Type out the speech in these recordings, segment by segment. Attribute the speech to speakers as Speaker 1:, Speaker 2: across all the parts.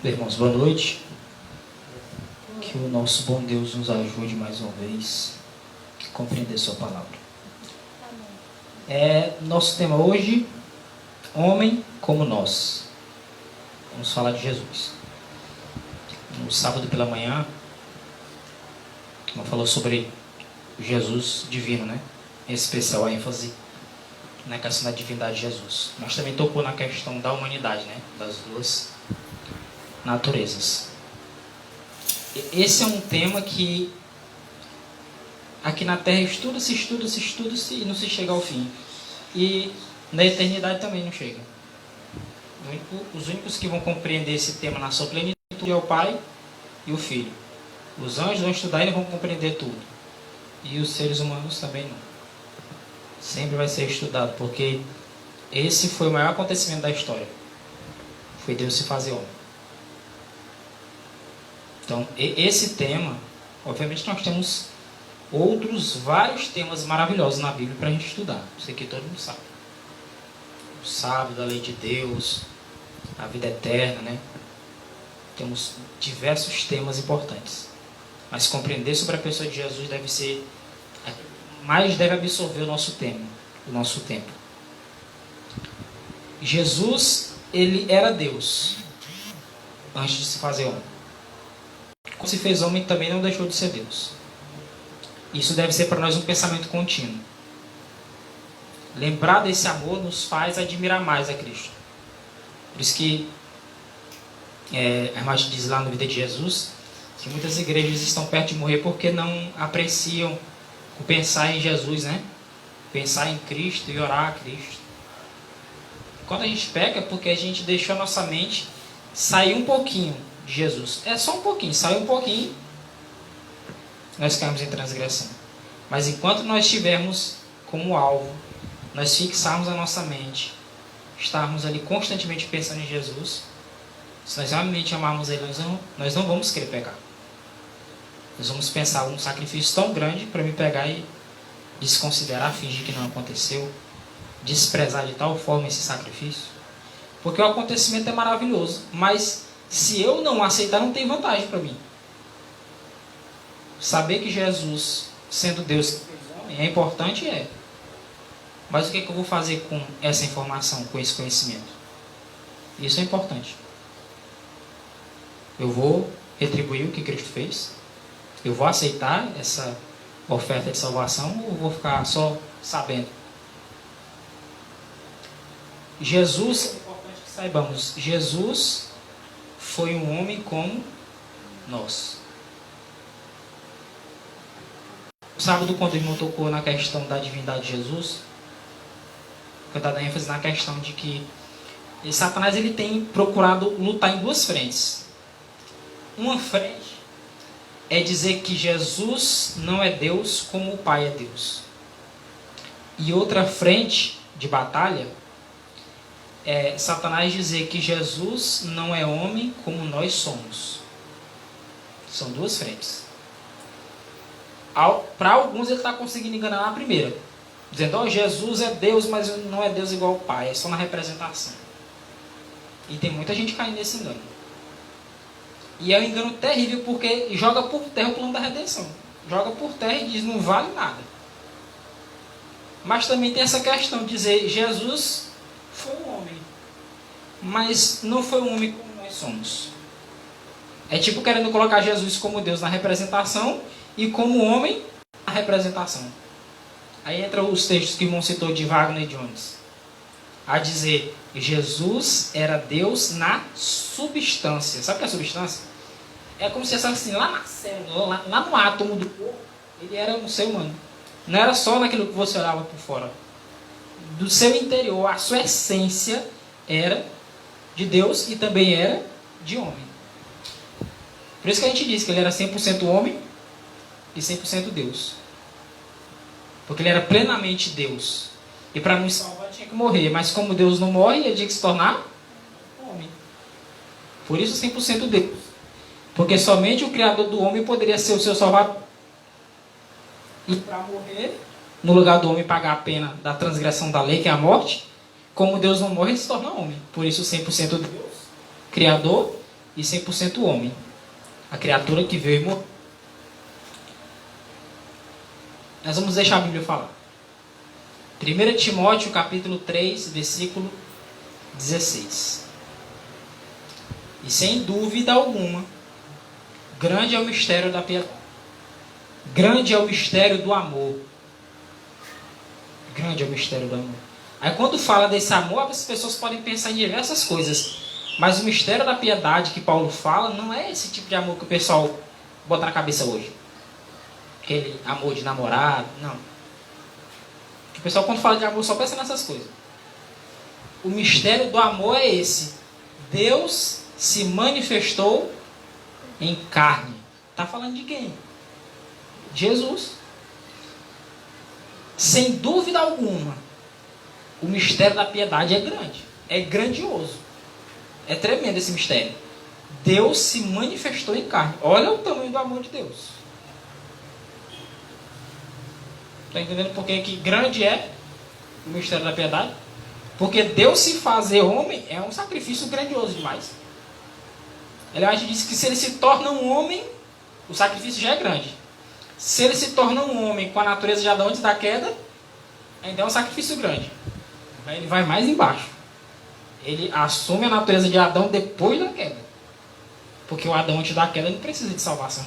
Speaker 1: Irmãos, boa noite. Que o nosso bom Deus nos ajude mais uma vez a compreender sua palavra. Nosso tema hoje, homem como nós. Vamos falar de Jesus. No sábado pela manhã, falou sobre Jesus divino, né? Em especial a ênfase na questão da divindade de Jesus. Mas também tocou na questão da humanidade, né? Das duas naturezas. Esse é um tema que aqui na Terra estuda-se e não se chega ao fim. E na eternidade também não chega. Os únicos que vão compreender esse tema na sua plenitude é o Pai e o Filho. Os anjos vão estudar e não vão compreender tudo. E os seres humanos também não. Sempre vai ser estudado, porque esse foi o maior acontecimento da história. Foi Deus se fazer homem. Então, esse tema, obviamente nós temos outros vários temas maravilhosos na Bíblia para a gente estudar. Isso aqui todo mundo sabe. O sábado, a lei de Deus, a vida eterna, né? Temos diversos temas importantes. Mas compreender sobre a pessoa de Jesus deve absorver o nosso tema, o nosso tempo. Jesus, ele era Deus antes de se fazer homem. Quando se fez homem, também não deixou de ser Deus. Isso deve ser para nós um pensamento contínuo. Lembrar desse amor nos faz admirar mais a Cristo. Por isso que a irmã diz lá no Vida de Jesus que muitas igrejas estão perto de morrer porque não apreciam o pensar em Jesus, né? Pensar em Cristo e orar a Cristo. Quando a gente peca é porque a gente deixou a nossa mente sair um pouquinho de Jesus. É só um pouquinho, sai um pouquinho, nós caímos em transgressão. Mas enquanto nós tivermos como alvo, nós fixarmos a nossa mente, estarmos ali constantemente pensando em Jesus, se nós realmente amarmos Ele, nós não vamos querer pecar. Nós vamos pensar um sacrifício tão grande para me pegar e desconsiderar, fingir que não aconteceu, desprezar de tal forma esse sacrifício. Porque o acontecimento é maravilhoso, mas se eu não aceitar, não tem vantagem para mim. Saber que Jesus, sendo Deus que fez homem, é importante, Mas o que eu vou fazer com essa informação, com esse conhecimento? Isso é importante. Eu vou retribuir o que Cristo fez? Eu vou aceitar essa oferta de salvação ou vou ficar só sabendo? Jesus, é importante que saibamos, Jesus foi um homem como nós. O sábado, quando o irmão tocou na questão da divindade de Jesus, foi dada ênfase na questão de que Satanás ele tem procurado lutar em duas frentes. Uma frente é dizer que Jesus não é Deus como o Pai é Deus. E outra frente de batalha é Satanás dizer que Jesus não é homem como nós somos. São duas frentes. Para alguns ele está conseguindo enganar na primeira, dizendo, Jesus é Deus, mas não é Deus igual ao Pai, é só na representação. E tem muita gente caindo nesse engano. E é um engano terrível porque joga por terra o plano da redenção. Joga por terra e diz, não vale nada. Mas também tem essa questão de dizer, Jesus foi um homem, mas não foi um homem como nós somos. É tipo querendo colocar Jesus como Deus na representação e como homem na representação. Aí entra os textos que o irmão citou de Wagner Jones. A dizer, Jesus era Deus na substância. Sabe o que é substância? É como se assim, lá na célula, lá no átomo do corpo, ele era um ser humano. Não era só naquilo que você olhava por fora. Do seu interior, a sua essência era de Deus e também era de homem. Por isso que a gente diz que ele era 100% homem e 100% Deus. Porque ele era plenamente Deus. E para nos salvar ele tinha que morrer. Mas como Deus não morre, ele tinha que se tornar homem. Por isso 100% Deus. Porque somente o Criador do homem poderia ser o seu salvador. E para morrer, no lugar do homem pagar a pena da transgressão da lei, que é a morte, como Deus não morre, ele se torna homem. Por isso 100% Deus, Criador, e 100% homem. A criatura que veio e morreu. Nós vamos deixar a Bíblia falar. 1 Timóteo capítulo 3, versículo 16. E sem dúvida alguma, grande é o mistério da piedade. Grande é o mistério do amor. Grande é o mistério do amor. Aí quando fala desse amor, as pessoas podem pensar em diversas coisas. Mas o mistério da piedade que Paulo fala não é esse tipo de amor que o pessoal bota na cabeça hoje. Aquele amor de namorado, não. O pessoal quando fala de amor só pensa nessas coisas. O mistério do amor é esse. Deus se manifestou em carne. Está falando de quem? Jesus. Sem dúvida alguma, o mistério da piedade é grande. É grandioso. É tremendo esse mistério. Deus se manifestou em carne. Olha o tamanho do amor de Deus. Está entendendo por que grande é o mistério da piedade? Porque Deus se fazer homem é um sacrifício grandioso demais. Aliás, a gente diz que se ele se torna um homem, o sacrifício já é grande. Se ele se torna um homem com a natureza de Adão antes da queda, ainda é um sacrifício grande. Mas ele vai mais embaixo. Ele assume a natureza de Adão depois da queda. Porque o Adão antes da queda não precisa de salvação.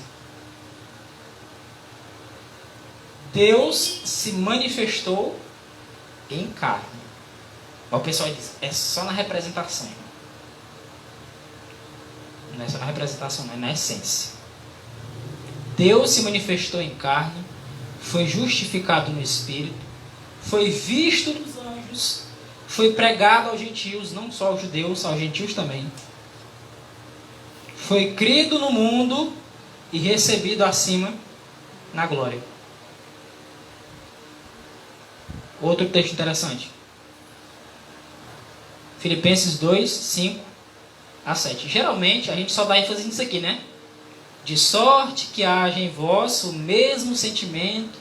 Speaker 1: Deus se manifestou em carne. O pessoal diz, é só na representação. Não é só na representação, não é na essência. Deus se manifestou em carne, foi justificado no Espírito, foi visto dos anjos, foi pregado aos gentios, não só aos judeus, aos gentios também. Foi crido no mundo e recebido acima na glória. Outro texto interessante. Filipenses 2, 5 a 7. Geralmente a gente só dá ênfase nisso aqui, né? De sorte que haja em vós o mesmo sentimento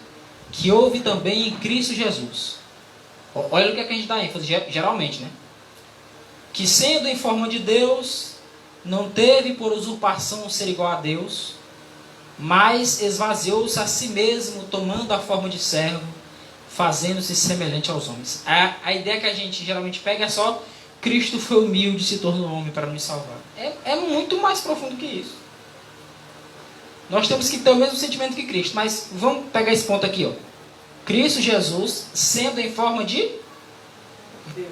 Speaker 1: que houve também em Cristo Jesus. Olha o que, é que a gente dá ênfase, geralmente, né? Que sendo em forma de Deus, não teve por usurpação ser igual a Deus, mas esvaziou-se a si mesmo, tomando a forma de servo, fazendo-se semelhante aos homens. A ideia que a gente geralmente pega é só Cristo foi humilde e se tornou homem para nos salvar. É muito mais profundo que isso. Nós temos que ter o mesmo sentimento que Cristo, mas vamos pegar esse ponto aqui, ó. Cristo Jesus sendo em forma de Deus.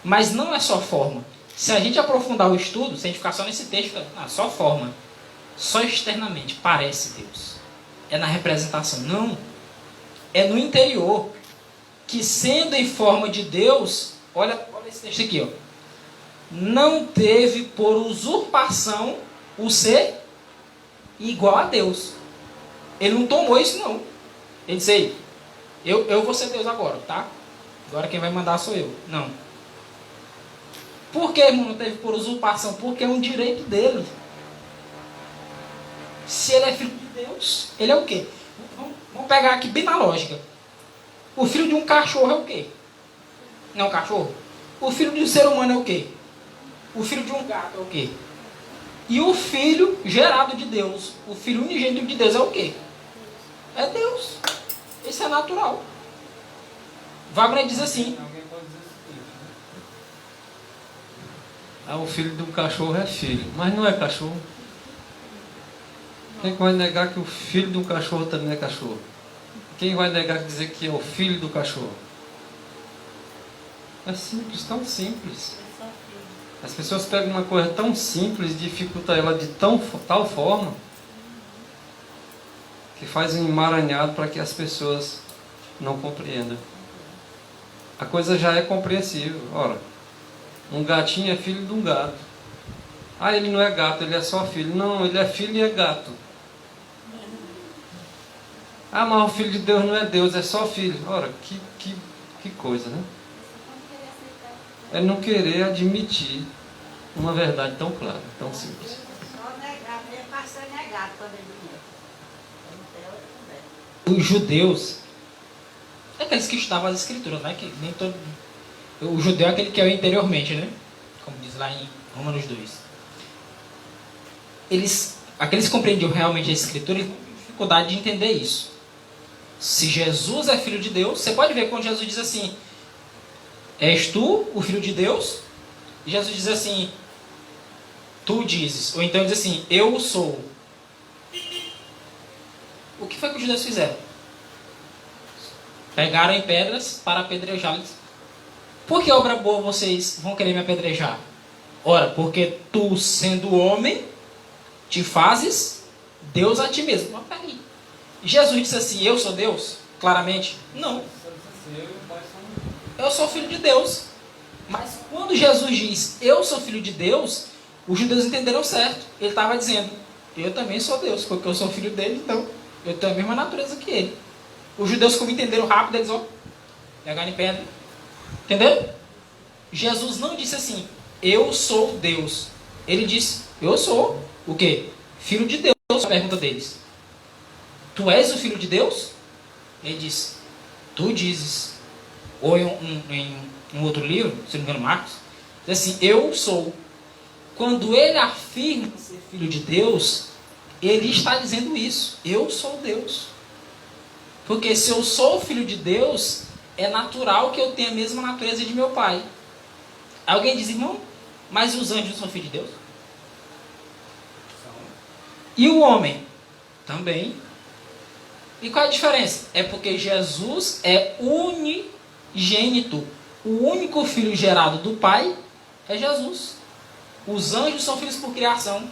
Speaker 1: Mas não é só forma. Se a gente aprofundar o estudo, se a gente ficar só nesse texto, só forma, só externamente, parece Deus. É na representação. Não. É no interior. Que sendo em forma de Deus, olha esse texto aqui, ó. Não teve por usurpação o ser igual a Deus. Ele não tomou isso, não. Ele disse aí, eu vou ser Deus agora, tá? Agora quem vai mandar sou eu. Não. Por que, irmão, não teve por usurpação? Porque é um direito dele. Se ele é filho de Deus, ele é o quê? Vamos pegar aqui bem na lógica. O filho de um cachorro é o quê? Não é um cachorro? O filho de um ser humano é o quê? O filho de um gato é o quê? E o filho gerado de Deus, o filho unigênito de Deus é o quê? É Deus. Isso é natural. Wagner diz assim.
Speaker 2: Alguém pode dizer o seguinte, né? O filho de um cachorro é filho, mas não é cachorro. Quem vai negar que o filho de um cachorro também é cachorro? Quem vai negar dizer que é o filho do cachorro? É simples, tão simples. As pessoas pegam uma coisa tão simples e dificultam ela de tal forma que faz um emaranhado para que as pessoas não compreendam. A coisa já é compreensível. Ora, um gatinho é filho de um gato. Ah, ele não é gato, ele é só filho. Não, ele é filho e é gato. Ah, mas o filho de Deus não é Deus, é só filho. Ora, que coisa, né? É não querer admitir uma verdade tão clara, tão simples.
Speaker 3: Só negar, mesmo para ser negado quando ele
Speaker 1: Os judeus, é aqueles que estudavam as escrituras, né? Que nem todo... O judeu é aquele que é o interiormente, né? Como diz lá em Romanos 2. aqueles que compreendiam realmente a Escritura, eles têm dificuldade de entender isso. Se Jesus é filho de Deus, você pode ver quando Jesus diz assim: és tu o filho de Deus? E Jesus diz assim: tu dizes. Ou então diz assim: eu sou. O que foi que os judeus fizeram? Pegaram em pedras para apedrejá-los. Por que obra boa vocês vão querer me apedrejar? Ora, porque tu, sendo homem, te fazes Deus a ti mesmo. Mas peraí. Jesus disse assim: eu sou Deus? Claramente, não. Eu sou filho de Deus. Mas quando Jesus diz eu sou filho de Deus, os judeus entenderam certo. Ele estava dizendo: eu também sou Deus, porque eu sou filho dele, então eu tenho a mesma natureza que ele. Os judeus, como entenderam rápido, eles pegaram em pedra. Entenderam? Jesus não disse assim: eu sou Deus. Ele disse: eu sou o quê? Filho de Deus. A pergunta deles: tu és o filho de Deus? Ele disse: tu dizes. Ou em um outro livro, se não me engano, Marcos, diz assim: eu sou. Quando ele afirma ser filho de Deus, ele está dizendo isso: eu sou Deus. Porque se eu sou filho de Deus, é natural que eu tenha a mesma natureza de meu pai. Alguém diz: irmão, mas os anjos são filhos de Deus? E o homem? Também. E qual é a diferença? É porque Jesus é unigênito. O único filho gerado do Pai é Jesus. Os anjos são filhos por criação.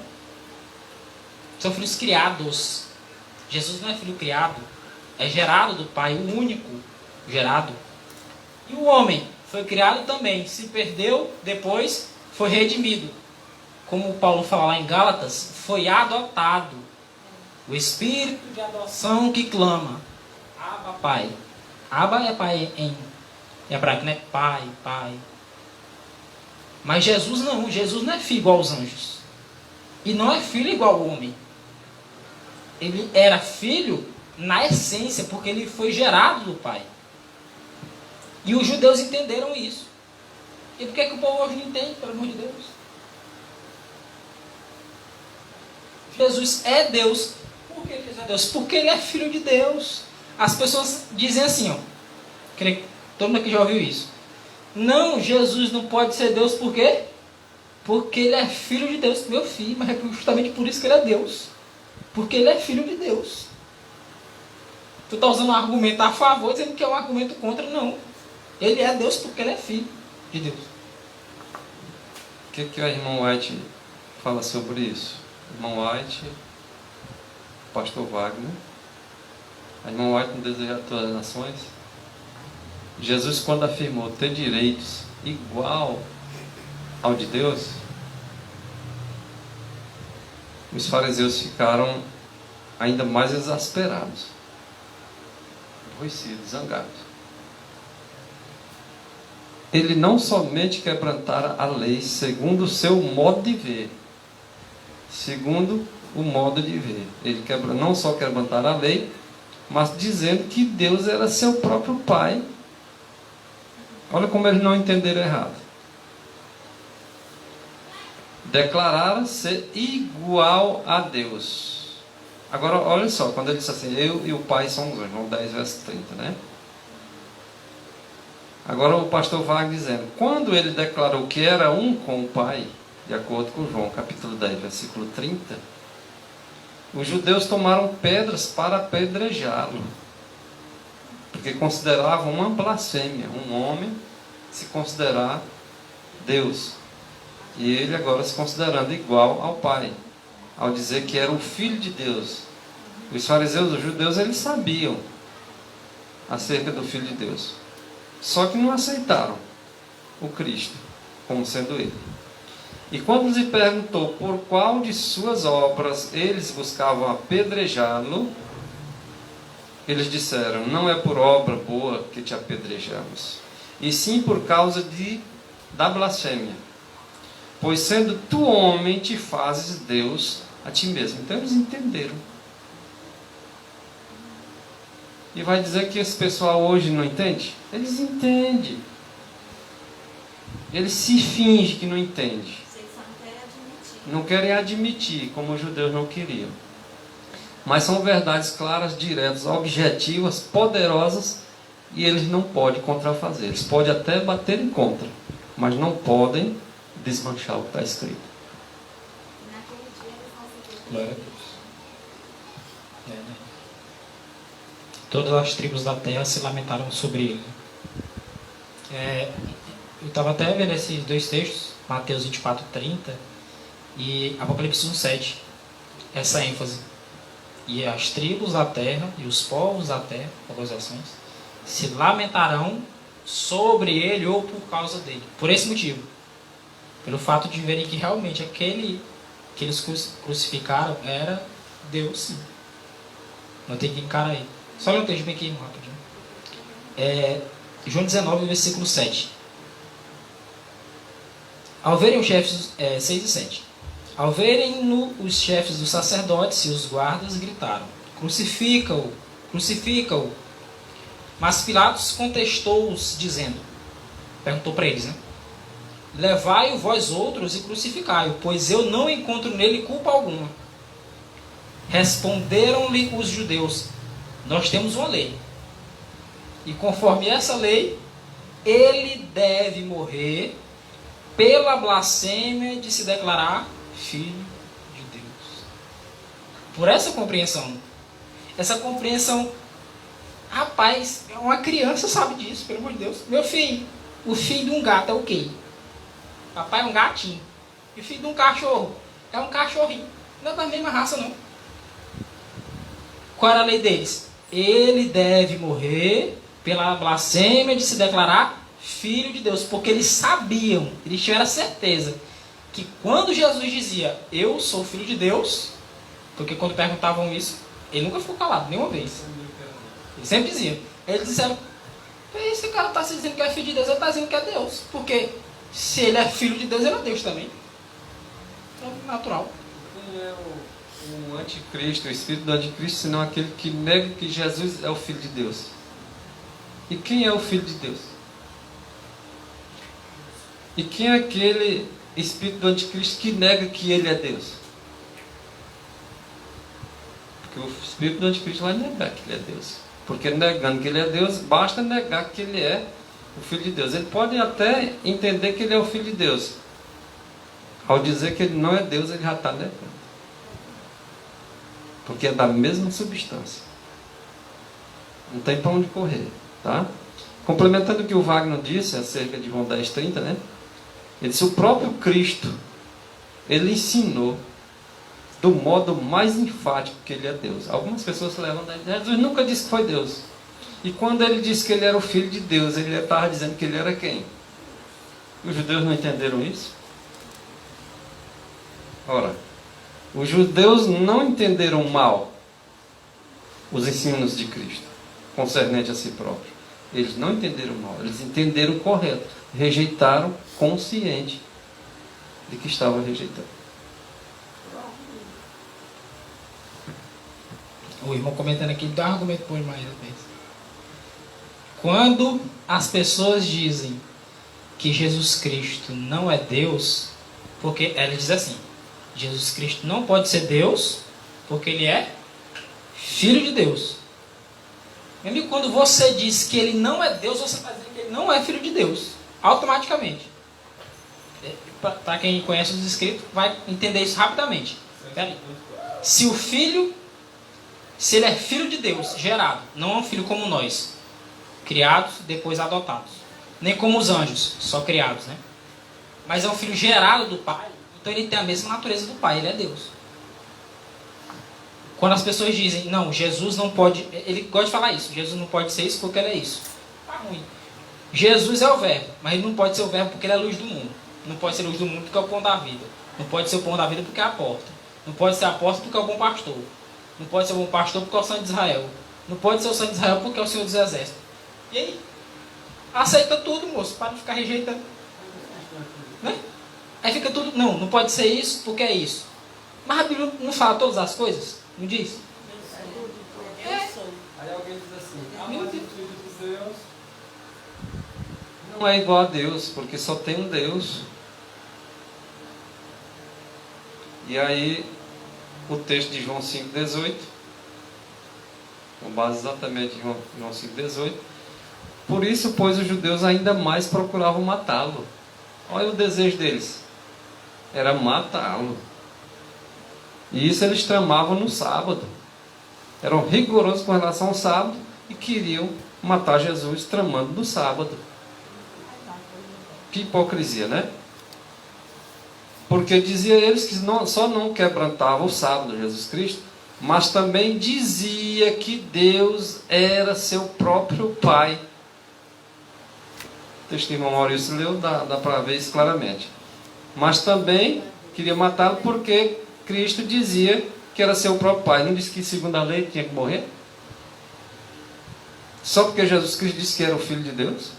Speaker 1: São filhos criados. Jesus não é filho criado. É gerado do Pai, o único gerado. E o homem foi criado também. Se perdeu, depois foi redimido. Como Paulo fala lá em Gálatas, foi adotado. O espírito de adoção que clama: Abba, Pai. Abba é pai em hebraico, né? Pai, pai. Mas Jesus não é filho igual aos anjos. E não é filho igual ao homem. Ele era filho na essência, porque ele foi gerado do Pai. E os judeus entenderam isso. E por que o povo hoje não entende, pelo amor de Deus? Jesus é Deus. Por que Jesus é Deus? Porque ele é filho de Deus. As pessoas dizem assim, creio que todo mundo aqui já ouviu isso: não, Jesus não pode ser Deus, por quê? Porque ele é filho de Deus. Meu filho, mas é justamente por isso que ele é Deus. Porque ele é filho de Deus. Tu está usando um argumento a favor, dizendo que é um argumento contra. Não. Ele é Deus porque ele é filho de Deus.
Speaker 2: O que o irmão White fala sobre isso? Irmão White, pastor Wagner. A irmão White não deseja todas as nações. Jesus, quando afirmou ter direitos igual ao de Deus, os fariseus ficaram ainda mais exasperados, aborrecidos, zangados. Ele não somente quebrantara a lei segundo o seu modo de ver, segundo o modo de ver. Ele não só quebrantara a lei, mas dizendo que Deus era seu próprio Pai. Olha como eles não entenderam errado. Declarara ser igual a Deus. Agora, olha só, quando ele disse assim: eu e o Pai somos um. João 10, verso 30, né? Agora o pastor Wagner dizendo: quando ele declarou que era um com o Pai, de acordo com João capítulo 10, versículo 30, os judeus tomaram pedras para apedrejá-lo, porque consideravam uma blasfêmia um homem se considerar Deus, e ele agora se considerando igual ao Pai, ao dizer que era o Filho de Deus. Os fariseus, os judeus, eles sabiam acerca do Filho de Deus, só que não aceitaram o Cristo como sendo ele. E quando lhe perguntou por qual de suas obras eles buscavam apedrejá-lo, eles disseram: não é por obra boa que te apedrejamos, e sim por causa da blasfêmia, pois sendo tu homem te fazes Deus a ti mesmo. Então eles entenderam. E vai dizer que esse pessoal hoje não entende? Eles entendem. Eles se fingem que não entendem.
Speaker 3: Vocês só não querem admitir.
Speaker 2: não querem admitir, como os judeus não queriam. Mas são verdades claras, diretas, objetivas, poderosas, e eles não podem contrafazer. Eles podem até bater em contra, mas não podem desmanchar o que está escrito.
Speaker 1: Glória a Deus. Né? Todas as tribos da terra se lamentaram sobre ele. Eu estava até vendo esses dois textos, Mateus 24, 30 e Apocalipse 1, 7. Essa ênfase. E as tribos da terra e os povos da terra, algumas versões, se lamentarão sobre ele ou por causa dele. Por esse motivo. Pelo fato de verem que realmente aquele que eles crucificaram era Deus, sim. Não tem que encarar ele. Só ler um texto bem aqui, rapidinho. João 19, versículo 7. Ao verem os chefes, 6 e 7. Ao verem-no, os chefes dos sacerdotes e os guardas gritaram: crucifica-o, crucifica-o. Mas Pilatos contestou-os, dizendo, perguntou para eles, né? Levai-o vós outros e crucificai-o, pois eu não encontro nele culpa alguma. Responderam-lhe os judeus: nós temos uma lei, e conforme essa lei, ele deve morrer pela blasfêmia de se declarar filho de Deus. Por essa compreensão. Essa compreensão, rapaz, uma criança sabe disso, pelo amor de Deus. Meu filho, o filho de um gato é o quê? Papai é um gatinho. E o filho de um cachorro é um cachorrinho. Não é da mesma raça, não. Qual era a lei deles? Ele deve morrer pela blasfêmia de se declarar filho de Deus. Porque eles sabiam, eles tiveram a certeza que quando Jesus dizia, eu sou filho de Deus, porque quando perguntavam isso, ele nunca ficou calado, nenhuma vez. Ele sempre dizia. Eles disseram, esse cara está se dizendo que é filho de Deus, ele está dizendo que é Deus. Porque se ele é filho de Deus, ele é Deus também. É natural.
Speaker 2: Quem é o anticristo, o espírito do anticristo, senão aquele que nega que Jesus é o filho de Deus? E quem é o filho de Deus? E quem é aquele espírito do anticristo que nega que ele é Deus? Porque o espírito do anticristo vai negar que ele é Deus. Porque negando que ele é Deus, basta negar que ele é o filho de Deus. Ele pode até entender que ele é o filho de Deus. Ao dizer que ele não é Deus, ele já está negando. Porque é da mesma substância. Não tem para onde correr. Tá? Complementando o que o Wagner disse acerca de João 10:30, né? Ele disse, o próprio Cristo, ele ensinou do modo mais enfático que ele é Deus. Algumas pessoas se levam daí, Jesus nunca disse que foi Deus. E quando ele disse que ele era o filho de Deus, ele estava dizendo que ele era quem? Os judeus não entenderam isso? Ora, os judeus não entenderam mal os ensinos de Cristo, concernente a si próprio. Eles não entenderam mal, eles entenderam correto. Rejeitaram consciente de que estavam rejeitando.
Speaker 1: O irmão comentando aqui, dá um argumento por mais uma vez. Quando as pessoas dizem que Jesus Cristo não é Deus, porque ela diz assim, Jesus Cristo não pode ser Deus, porque ele é Filho de Deus. Meu amigo, quando você diz que ele não é Deus, você está dizendo que ele não é Filho de Deus. Automaticamente. Para quem conhece os escritos, vai entender isso rapidamente. Se o Filho, se ele é Filho de Deus, gerado, não é um filho como nós, criados, depois adotados. Nem como os anjos, só criados, né? Mas é um filho gerado do Pai, então ele tem a mesma natureza do Pai, ele é Deus. Quando as pessoas dizem, não, Jesus não pode, ele gosta de falar isso, Jesus não pode ser isso porque ele é isso. Tá ruim. Jesus é o verbo, mas ele não pode ser o verbo porque ele é a luz do mundo. Não pode ser a luz do mundo porque é o pão da vida. Não pode ser o pão da vida porque é a porta. Não pode ser a porta porque é o bom pastor. Não pode ser o bom pastor porque é o sangue de Israel. Não pode ser o sangue de Israel porque é o Senhor dos Exércitos. E aí? Aceita tudo, moço, para não ficar rejeitando. Né? Aí fica tudo, não pode ser isso porque é isso. Mas a Bíblia não fala todas as coisas? Não diz?
Speaker 2: Aí alguém diz assim, mas o filho de Deus não é igual a Deus, porque só tem um Deus. E aí, o texto de João 5,18, com base exatamente em João 5,18, por isso, pois, os judeus ainda mais procuravam matá-lo. Olha o desejo deles, era matá-lo. E isso eles tramavam no sábado. Eram rigorosos com relação ao sábado e queriam matar Jesus tramando no sábado. Que hipocrisia, né? Porque dizia eles que só não quebrantava o sábado, Jesus Cristo, mas também dizia que Deus era seu próprio Pai. O texto que o irmão Maurício leu, dá para ver isso claramente. Mas também queria matá-lo porque Cristo dizia que era seu próprio Pai. Não disse que segundo a lei tinha que morrer? Só porque Jesus Cristo disse que era o Filho de Deus?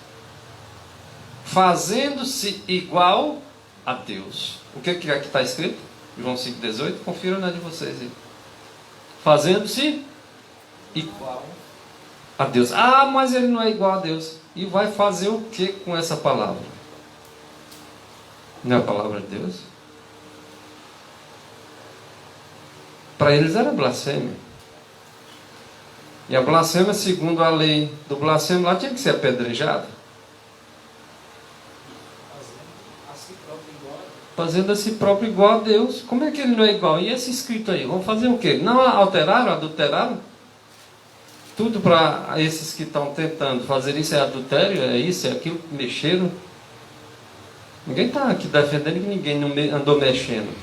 Speaker 2: Fazendo-se igual a Deus. O que aqui está escrito? João 5,18. Confira na de vocês aí. Fazendo-se igual a Deus. Ah, mas ele não é igual a Deus. E vai fazer o que com essa palavra? Não é a palavra de Deus? Para eles era blasfêmia. E a blasfêmia, segundo a lei do blasfêmio, lá tinha que ser apedrejado. Fazendo a si próprio igual a Deus. Como é que ele não é igual? E esse escrito aí? Vão fazer o quê? Não alteraram, adulteraram? Tudo para esses que estão tentando fazer isso é adultério, é isso, é aquilo, mexeram. Ninguém está aqui defendendo que ninguém não andou mexendo.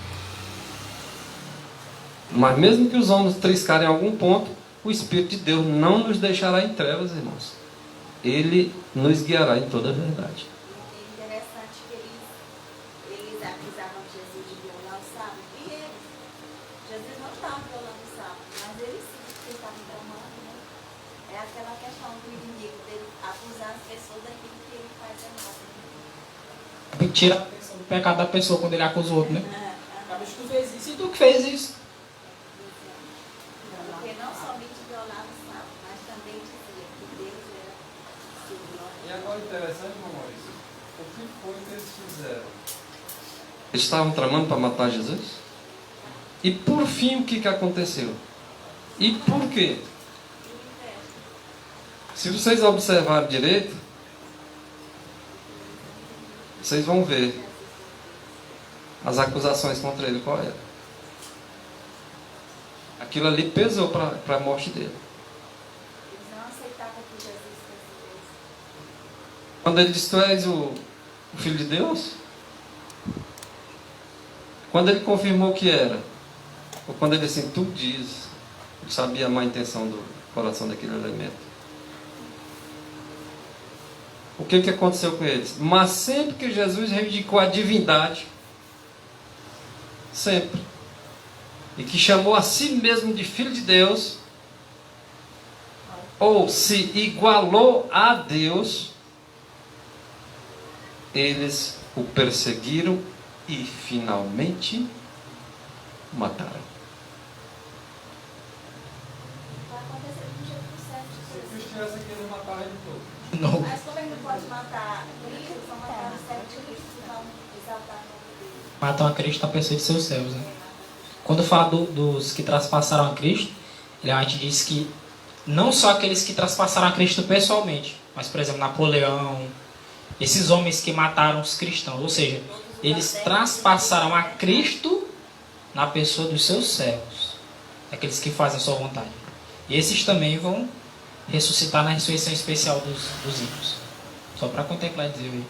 Speaker 2: Mas mesmo que os homens triscarem em algum ponto, o Espírito de Deus não nos deixará em trevas, irmãos. Ele nos guiará em toda a verdade.
Speaker 3: É interessante que eles acusavam Jesus de violar o sábado. E eles? Jesus não estava violando o sábado, mas eles sim estavam tramando, né? É aquela questão do inimigo, dele acusar as pessoas daquilo que ele faz errado.
Speaker 1: Tira a atenção do pecado da pessoa quando ele acusa o outro, né? Mas tu fez isso e tu que fez isso.
Speaker 3: Porque não somente violava o sábado, mas também dizia que Deus era Senhor.
Speaker 2: E agora interessante, irmão Maurício, o que foi que eles fizeram? Eles estavam tramando para matar Jesus? E por fim, o que aconteceu? E por quê? Se vocês observarem direito, vocês vão ver as acusações contra ele qual era. Aquilo ali pesou para a morte dele.
Speaker 3: Eles não aceitavam que Jesus fosse Deus.
Speaker 2: Quando ele disse: tu és o Filho de Deus? Quando ele confirmou que era, ou quando ele disse: tu diz, ele sabia a má intenção do coração daquele elemento. O que aconteceu com eles? Mas sempre que Jesus reivindicou a divindade, sempre, e que chamou a si mesmo de Filho de Deus, ou se igualou a Deus, eles o perseguiram e finalmente mataram.
Speaker 3: Vai acontecer do jeito certo.
Speaker 2: Se estivesse querendo matar ele todo.
Speaker 1: Não.
Speaker 3: Mas como ele não pode matar Cristo, só matar o servo de Cristo, não exaltar o nome dele.
Speaker 1: Matam a Cristo a pessoa de seus céus, né? Quando fala dos que traspassaram a Cristo, ele antes diz que não só aqueles que traspassaram a Cristo pessoalmente, mas, por exemplo, Napoleão, esses homens que mataram os cristãos, ou seja, eles traspassaram a Cristo na pessoa dos seus servos, aqueles que fazem a sua vontade. E esses também vão ressuscitar na ressurreição especial dos ímpios. Só para contemplar e dizer,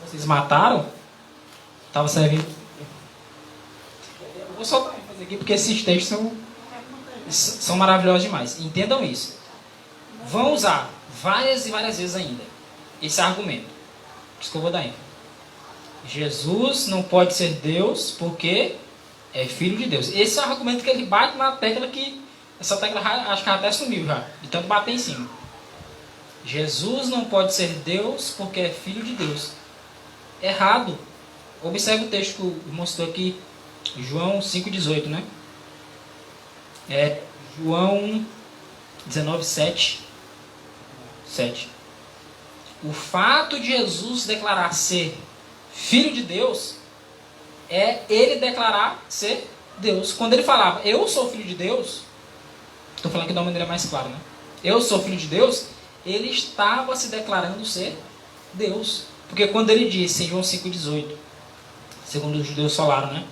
Speaker 1: vocês mataram, estava servindo. Eu vou soltar ênfase aqui porque esses textos são maravilhosos demais. Entendam isso. Vão usar várias e várias vezes ainda esse argumento. Por isso que eu vou dar ênfase. Jesus não pode ser Deus porque é Filho de Deus. Esse é o argumento que ele bate na tecla que... Essa tecla acho que até sumiu já, de tanto bater em cima. Jesus não pode ser Deus porque é Filho de Deus. Errado. Observe o texto que o irmão citou aqui, João 5,18, né? É João 19:7. O fato de Jesus declarar ser Filho de Deus é ele declarar ser Deus. Quando ele falava, eu sou filho de Deus, estou falando aqui de uma maneira mais clara, né? Eu sou filho de Deus, ele estava se declarando ser Deus. Porque quando ele disse em João 5,18, segundo os judeus falaram, né?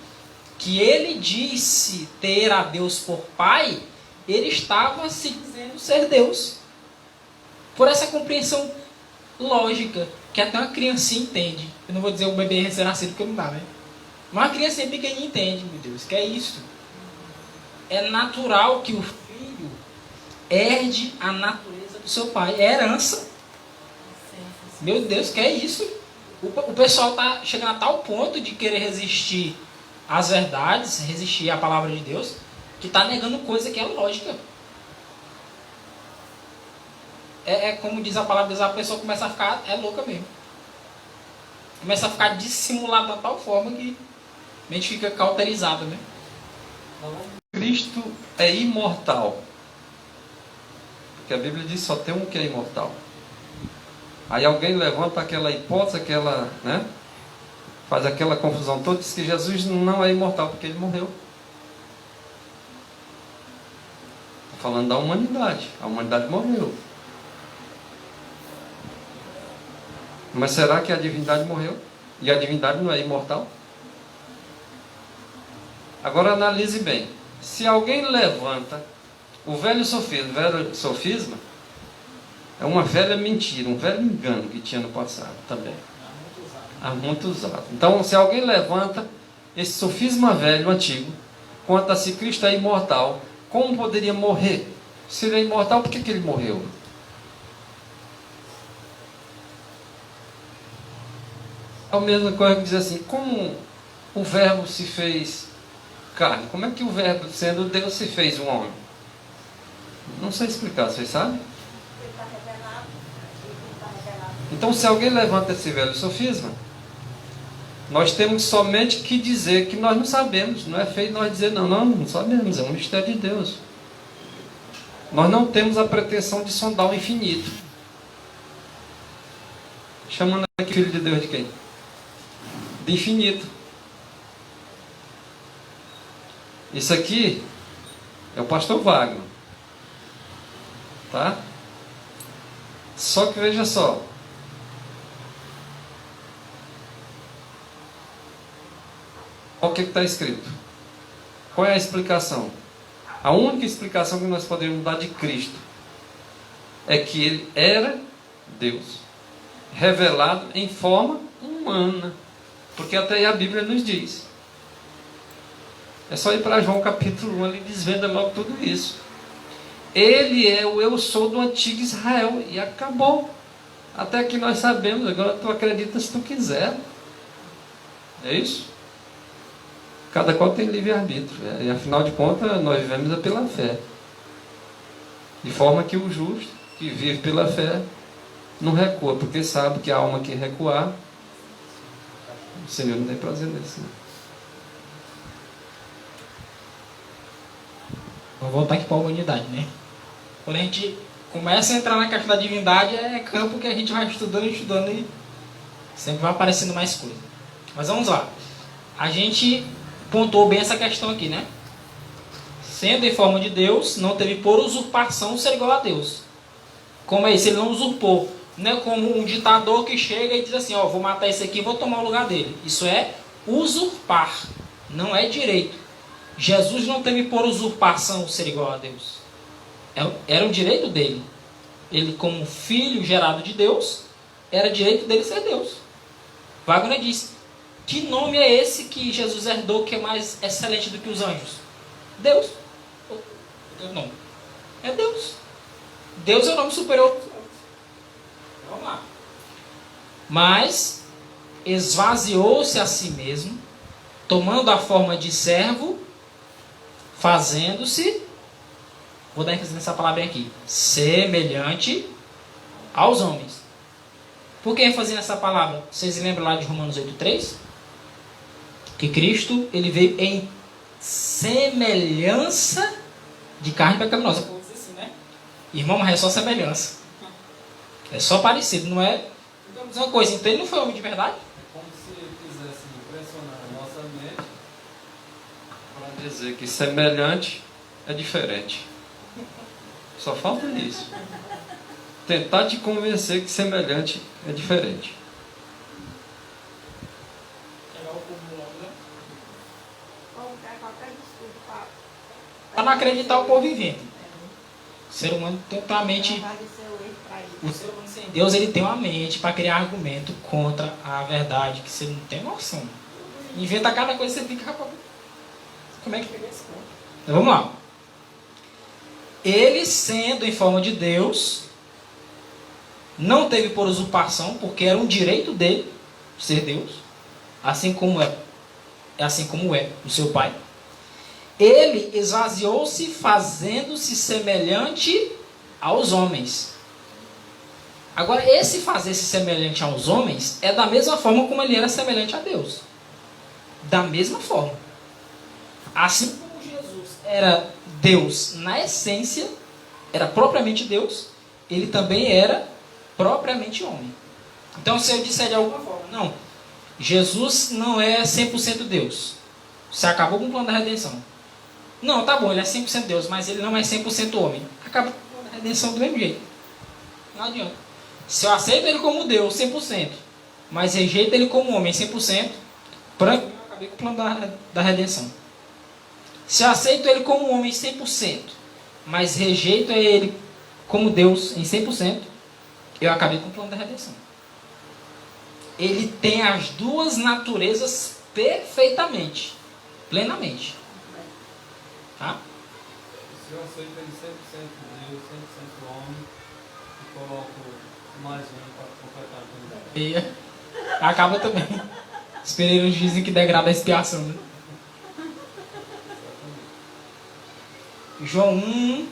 Speaker 1: Que ele disse ter a Deus por Pai, ele estava se dizendo ser Deus. Por essa compreensão lógica, que até uma criancinha entende. Eu não vou dizer o bebê recém-nascido, porque não dá, né? Mas uma criancinha pequenininha entende, meu Deus, que é isso. É natural que o filho herde a natureza do seu pai. É herança. Meu Deus, que é isso? O pessoal está chegando a tal ponto de querer resistir às verdades, resistir à palavra de Deus, que está negando coisa que é lógica. É como diz a palavra de Deus, a pessoa começa a ficar louca mesmo. Começa a ficar dissimulada de tal forma que a mente fica cauterizada, né?
Speaker 2: Cristo é imortal. Porque a Bíblia diz que só tem um que é imortal. Aí alguém levanta aquela hipótese, né? Faz aquela confusão toda, diz que Jesus não é imortal porque ele morreu. Estou falando da humanidade. A humanidade morreu. Mas será que a divindade morreu? E a divindade não é imortal? Agora analise bem. Se alguém levanta o velho sofisma é uma velha mentira, um velho engano que tinha no passado também. Há muito usado. Então, se alguém levanta esse sofisma velho, antigo, quanto a se Cristo é imortal, como poderia morrer? Se ele é imortal, por que ele morreu? É a mesma coisa que diz assim, como o verbo se fez carne? Como é que o verbo, sendo Deus, se fez um homem? Não sei explicar, vocês sabem? Então, se alguém levanta esse velho sofisma, nós temos somente que dizer que nós não sabemos. Não é feio nós dizer não sabemos, é um mistério de Deus. Nós não temos a pretensão de sondar o infinito. Chamando aqui filho de Deus de quem? De infinito. Isso aqui é o pastor Wagner. Tá? Só que veja só. Olha o que está escrito. Qual é a explicação? A única explicação que nós podemos dar de Cristo é que ele era Deus, revelado em forma humana. Porque até aí a Bíblia nos diz. É só ir para João capítulo 1, ele desvenda logo tudo isso. Ele é o eu sou do antigo Israel. E acabou. Até que nós sabemos. Agora tu acredita se tu quiser. É isso? Cada qual tem livre-arbítrio. E afinal de contas, nós vivemos pela fé. De forma que o justo, que vive pela fé, não recua. Porque sabe que a alma que recuar, o Senhor não tem prazer nisso. Né?
Speaker 1: Vou voltar aqui para a humanidade, né? Quando a gente começa a entrar na questão da divindade, é campo que a gente vai estudando e sempre vai aparecendo mais coisa. Mas vamos lá. A gente pontuou bem essa questão aqui, né? Sendo em forma de Deus, não teve por usurpação ser igual a Deus. Como é isso? Ele não usurpou. Não é como um ditador que chega e diz assim, ó, vou matar esse aqui e vou tomar o lugar dele. Isso é usurpar. Não é direito. Jesus não teve por usurpação ser igual a Deus. Era um direito dele. Ele, como filho gerado de Deus, era direito dele ser Deus. Wagner disse, que nome é esse que Jesus herdou que é mais excelente do que os anjos? Deus. Não. É Deus. Deus é o nome superior. Vamos lá. Mas esvaziou-se a si mesmo, tomando a forma de servo, fazendo-se, vou dar ênfase nessa palavra aqui, semelhante aos homens. Por que ênfase nessa palavra? Vocês lembram lá de Romanos 8,3? Que Cristo, ele veio em semelhança de carne pecaminosa. Vou dizer assim, né? Irmão, mas é só semelhança. É só parecido, não é? Vamos dizer uma coisa, então ele não foi homem de verdade?
Speaker 2: É como se quisesse impressionar a nossa mente dizer que semelhante é diferente. Só falta isso. Tentar te convencer que semelhante é diferente.
Speaker 1: Para não acreditar o povo vivendo. O ser humano tem uma mente. O ser humano sem Deus, ele tem uma mente para criar argumento contra a verdade que você não tem noção. Inventa cada coisa e você fica. Como é que pegou esse ponto? Então vamos lá. Ele, sendo em forma de Deus, não teve por usurpação, porque era um direito dele ser Deus, assim como é o seu pai. Ele esvaziou-se, fazendo-se semelhante aos homens. Agora, esse fazer-se semelhante aos homens é da mesma forma como ele era semelhante a Deus. Da mesma forma. Assim como Jesus era Deus na essência, era propriamente Deus, ele também era propriamente homem. Então, se eu disser de alguma forma, não, Jesus não é 100% Deus, você acabou com o plano da redenção. Não, tá bom, ele é 100% Deus, mas ele não é 100% homem. Acabou com o plano da redenção do mesmo jeito. Não adianta. Se eu aceito ele como Deus 100%, mas rejeito ele como homem 100%, para mim eu acabei com o plano da redenção. Se eu aceito ele como homem 100%, mas rejeito ele como Deus em 100%, eu acabei com o plano da redenção. Ele tem as duas naturezas perfeitamente, plenamente. Tá?
Speaker 2: Se eu aceito ele 100% Deus, 100% homem, e coloco mais um para completar a comunidade.
Speaker 1: Acaba também. Os pereiros dizem que degrada a expiação, né? João 1,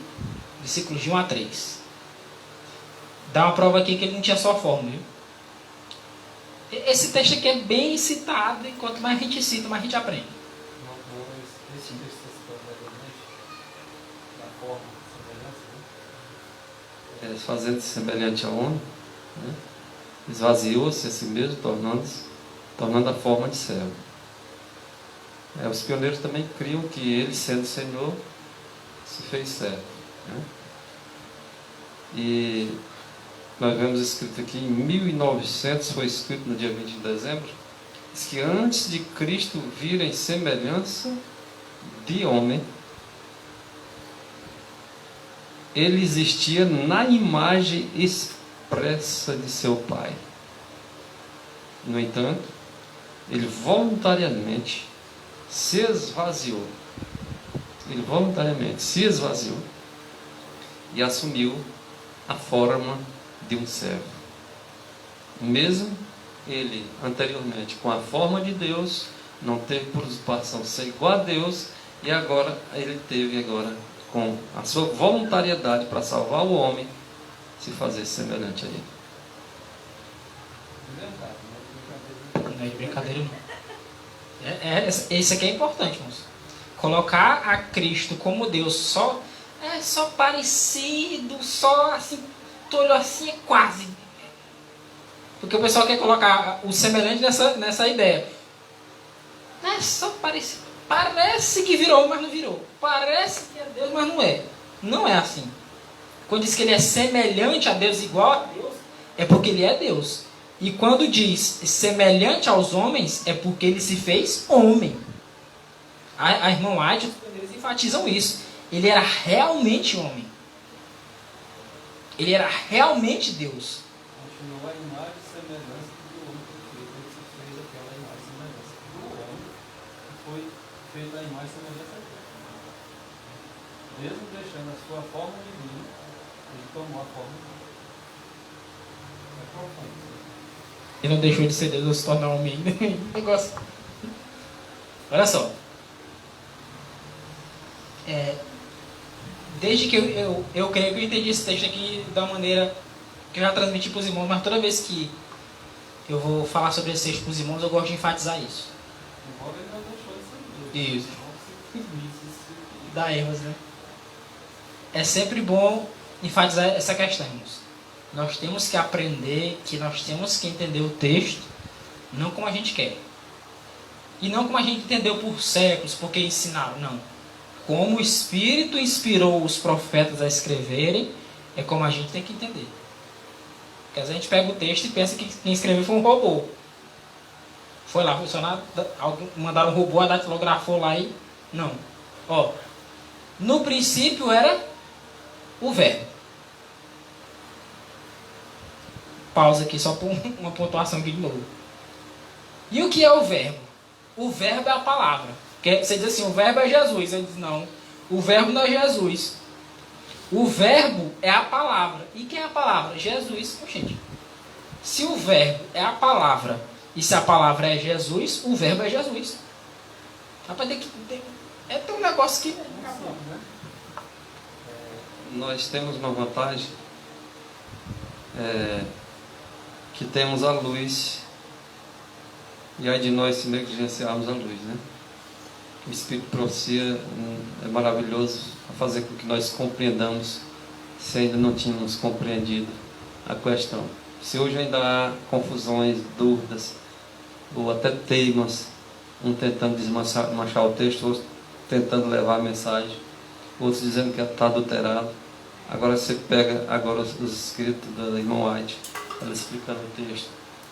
Speaker 1: versículos de 1 a 3. Dá uma prova aqui que ele não tinha só forma, viu? Esse texto aqui é bem citado, e quanto mais a gente cita, mais a gente aprende.
Speaker 2: Esse texto está da forma semelhante, né? Fazendo-se semelhante ao homem, né? Esvaziou-se a si mesmo, tornando a forma de servo. Os pioneiros também criam que ele, sendo Senhor, se fez servo, né? E nós vemos escrito aqui em 1900, foi escrito no dia 20 de dezembro, diz que antes de Cristo vir em semelhança de homem, ele existia na imagem expressa de seu Pai. No entanto, ele voluntariamente se esvaziou. Ele voluntariamente se esvaziou e assumiu a forma de um servo. Mesmo ele, anteriormente, com a forma de Deus, não teve por usurpação ser igual a Deus, e agora ele teve, com a sua voluntariedade para salvar o homem, se fazer semelhante a ele.
Speaker 1: Não é de brincadeira, não. Isso aqui é importante, moço. Colocar a Cristo como Deus só parecido, só assim, tu olhou assim, é quase. Porque o pessoal quer colocar o semelhante nessa ideia. É só parecido. Parece que virou, mas não virou. Parece que é Deus, mas não é. Não é assim. Quando diz que ele é semelhante a Deus, igual a Deus, é porque ele é Deus. E quando diz semelhante aos homens, é porque ele se fez homem. A irmã White e os pioneiros enfatizam isso. Ele era realmente homem. Ele era realmente Deus.
Speaker 2: Continuou a imagem e semelhança do homem perfeito. Ele se fez aquela imagem e semelhança do homem que foi feita a imagem e semelhança dele. Mesmo deixando a sua forma divina, ele tomou a forma divina. É profundo.
Speaker 1: E não deixou de ser Deus ou se tornar homem ainda. Negócio. Olha só. Desde que eu creio que eu entendi esse texto aqui da maneira que eu já transmiti para os irmãos, mas toda vez que eu vou falar sobre esse texto para os irmãos, eu gosto de enfatizar isso.
Speaker 2: Embora ele não deixou de ser Deus.
Speaker 1: Isso. Dá erros, né? É sempre bom enfatizar essa questão, irmãos. Nós temos que aprender que nós temos que entender o texto não como a gente quer. E não como a gente entendeu por séculos, porque ensinaram, não. Como o Espírito inspirou os profetas a escreverem, é como a gente tem que entender. Porque às vezes a gente pega o texto e pensa que quem escreveu foi um robô. Foi lá funcionar, mandaram um robô, a datilografou lá e... Não. Ó, no princípio era o verbo. Pausa aqui só por uma pontuação aqui de novo. E o que é o verbo? O verbo é a palavra. Porque você diz assim, o verbo é Jesus. Ele diz, não, o verbo não é Jesus. O verbo é a palavra. E quem é a palavra? Jesus. Gente, se o verbo é a palavra e se a palavra é Jesus, o verbo é Jesus. Rapaz, tem um negócio que...
Speaker 2: Nós temos uma vantagem, que temos a luz, e aí de nós se negligenciarmos a luz, né? O Espírito de Profecia é maravilhoso a fazer com que nós compreendamos, se ainda não tínhamos compreendido a questão. Se hoje ainda há confusões, dúvidas, ou até temas, um tentando desmanchar o texto, outro tentando levar a mensagem, outros dizendo que está adulterado. Agora você pega os escritos do irmão White, ela explicando o texto,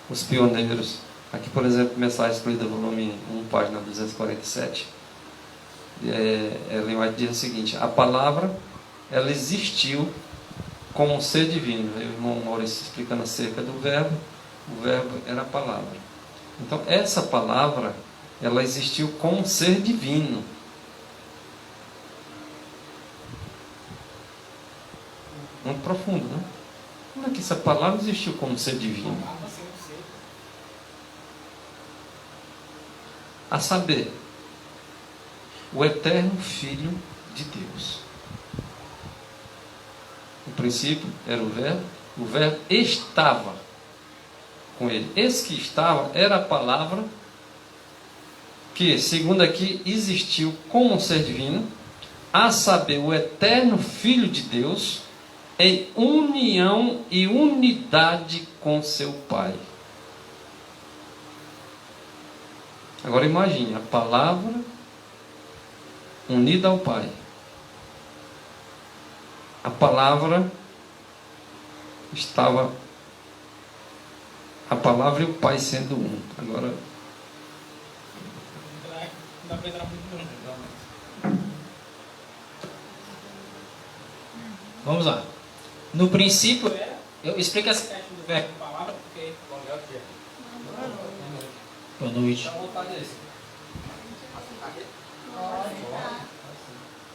Speaker 2: os pioneiros. Aqui, por exemplo, mensagem escolhida, volume 1, página 247. Ellen White diz o seguinte: a palavra, ela existiu como um ser divino. O irmão Maurício explicando acerca do verbo, o verbo era a palavra. Então, essa palavra, ela existiu como um ser divino. Muito profundo, né? Como é que essa palavra existiu como ser divino? A saber, o eterno Filho de Deus. No princípio era o verbo estava com ele. Esse que estava era a palavra que, segundo aqui, existiu como um ser divino, a saber, o eterno Filho de Deus, em união e unidade com seu Pai. Agora imagine, a palavra unida ao Pai. A palavra estava... A palavra e o Pai sendo um. Agora...
Speaker 1: Não dá pra entrar muito não. Vamos lá. No princípio era... Eu explico essa questão do verbo e palavra, porque... Boa noite.